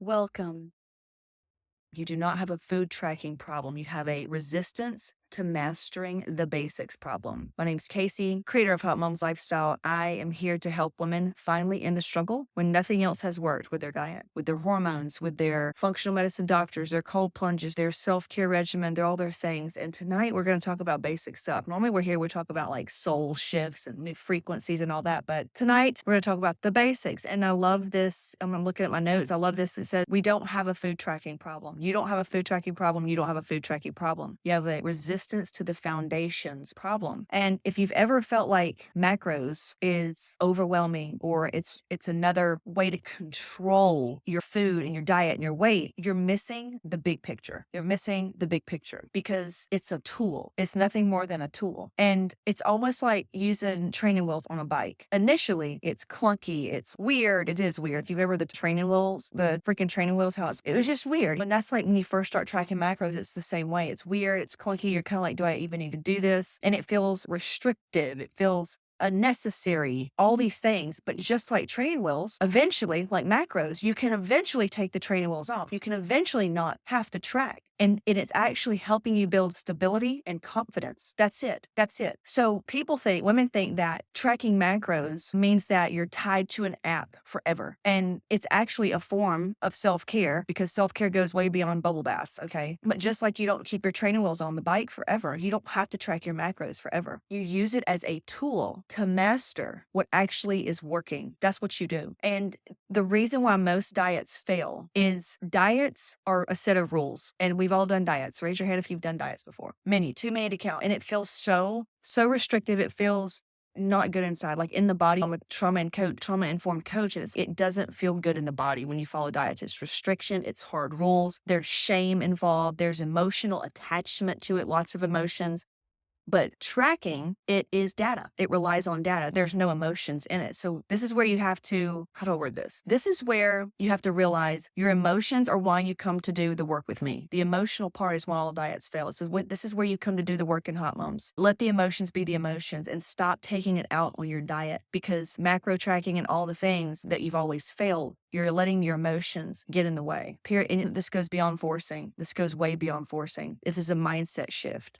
Welcome. You do not have a food tracking problem. You have a resistance to mastering the basics problem. My name's Casey, creator of Hotmomz Lifestyle. I am here to help women finally end the struggle when nothing else has worked with their diet, with their hormones, with their functional medicine doctors, their cold plunges, their self-care regimen, all their things. And tonight we're going to talk about basic stuff. Normally we talk about like soul shifts and new frequencies and all that. But tonight we're going to talk about the basics. And I love this. I'm looking at my notes. I love this. It says, we don't have a food tracking problem. You don't have a food tracking problem. You don't have a food tracking problem. You have a resistance to the foundations problem. And if you've ever felt like macros is overwhelming or it's another way to control your food and your diet and your weight, you're missing the big picture. You're missing the big picture because it's a tool. It's nothing more than a tool. And it's almost like using training wheels on a bike. Initially, it's clunky. It's weird. It is weird. If you've ever the freaking training wheels, it was just weird. And that's like when you first start tracking macros, it's the same way. It's weird. It's clunky. You're kind of like, do I even need to do this? And it feels restrictive. It feels unnecessary, all these things. But just like training wheels, eventually, like macros, you can eventually take the training wheels off. You can eventually not have to track. And it's actually helping you build stability and confidence. That's it. That's it. So women think that tracking macros means that you're tied to an app forever. And it's actually a form of self-care because self-care goes way beyond bubble baths. Okay. But just like you don't keep your training wheels on the bike forever, you don't have to track your macros forever. You use it as a tool to master what actually is working. That's what you do. And the reason why most diets fail is diets are a set of rules. And we've all done diets. Raise your hand if you've done diets before. Too many to count. And it feels so restrictive. It feels not good inside. Like in the body, I'm a trauma-informed coach, and it doesn't feel good in the body when you follow diets. It's restriction. It's hard rules. There's shame involved. There's emotional attachment to it. Lots of emotions. But tracking, it is data. It relies on data. There's no emotions in it. So this is where you have to, how do I word this? This is where you have to realize your emotions are why you come to do the work with me. The emotional part is why all diets fail. So this is where you come to do the work in Hotmomz. Let the emotions be the emotions and stop taking it out on your diet, because macro tracking and all the things that you've always failed, you're letting your emotions get in the way. Period. And this goes beyond forcing. This goes way beyond forcing. This is a mindset shift.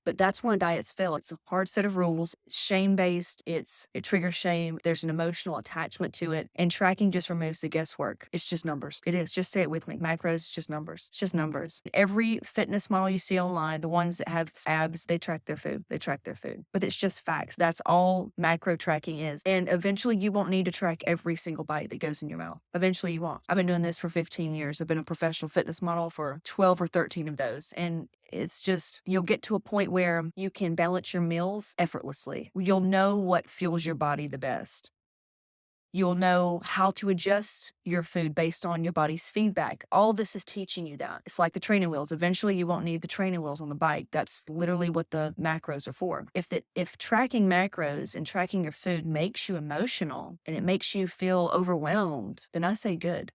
But that's when diets fail. It's a hard set of rules. It's shame-based. It triggers shame. There's an emotional attachment to it. And tracking just removes the guesswork. It's just numbers. It is. Just say it with me. Macros is just numbers. It's just numbers. Every fitness model you see online, the ones that have abs, they track their food. But it's just facts. That's all macro tracking is. And eventually you won't need to track every single bite that goes in your mouth. Eventually you won't. I've been doing this for 15 years. I've been a professional fitness model for 12 or 13 of those. And it's just, you'll get to a point where you can balance your meals effortlessly. You'll know what fuels your body the best. You'll know how to adjust your food based on your body's feedback. All this is teaching you that. It's like the training wheels. Eventually, you won't need the training wheels on the bike. That's literally what the macros are for. If tracking macros and tracking your food makes you emotional and it makes you feel overwhelmed, then I say good.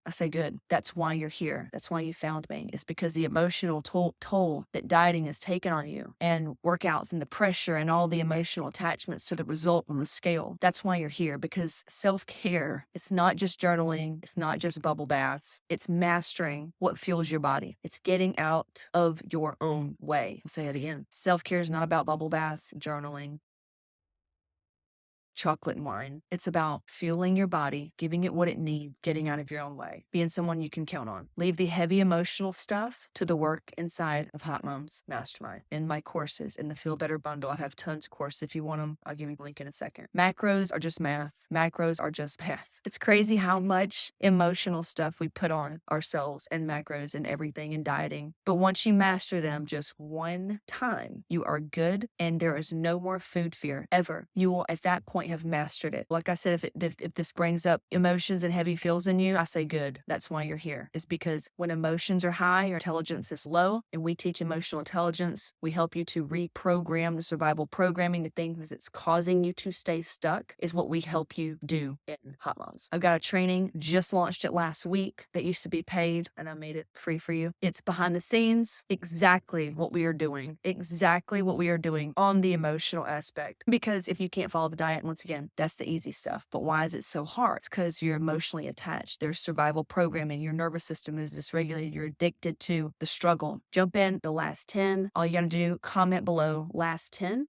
That's why you're here. That's why you found me. It's because the emotional toll that dieting has taken on you, and workouts and the pressure and all the emotional attachments to the result on the scale. That's why you're here, because self-care, it's not just journaling. It's not just bubble baths. It's mastering what fuels your body. It's getting out of your own way. I'll say it again. Self-care is not about bubble baths, journaling, chocolate and wine. It's about fueling your body, giving it what it needs, getting out of your own way, being someone you can count on. Leave the heavy emotional stuff to the work inside of Hotmomz Mastermind. In my courses, in the Feel Better bundle, I have tons of courses. If you want them, I'll give you the link in a second. Macros are just math. It's crazy how much emotional stuff we put on ourselves and macros and everything in dieting. But once you master them just one time, you are good, and there is no more food fear ever. You will at that point have mastered it. Like I said, if this brings up emotions and heavy feels in you, I say good. That's why you're here. It's because when emotions are high, your intelligence is low, and we teach emotional intelligence. We help you to reprogram the survival programming, the things that's causing you to stay stuck, is what we help you do in Hotmomz. I've got a training, just launched it last week, that used to be paid, and I made it free for you. It's behind the scenes, exactly what we are doing on the emotional aspect. Because if you can't follow the diet once again, that's the easy stuff. But why is it so hard? It's because you're emotionally attached. There's survival programming. Your nervous system is dysregulated. You're addicted to the struggle. Jump in the last 10. All you got to do, comment below last 10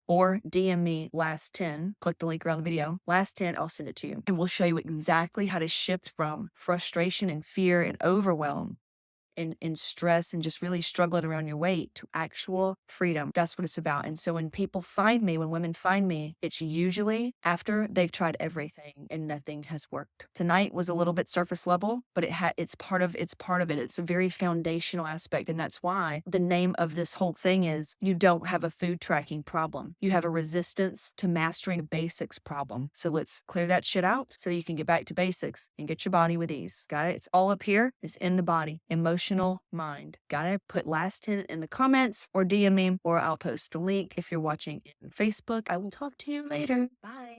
or DM me last 10. Click the link around the video. Last 10, I'll send it to you. And we'll show you exactly how to shift from frustration and fear and overwhelm and stress and just really struggling around your weight to actual freedom. That's what it's about. And so when people find me, when women find me, it's usually after they've tried everything and nothing has worked. Tonight was a little bit surface level, but it's part of it. It's a very foundational aspect. And that's why the name of this whole thing is you don't have a food tracking problem. You have a resistance to mastering the basics problem. So let's clear that shit out so you can get back to basics and get your body with ease. Got it? It's all up here. It's in the body. Emotional mind. Got it? Put last 10 in the comments or DM me, or I'll post a link if you're watching in Facebook. I will talk to you later. Bye.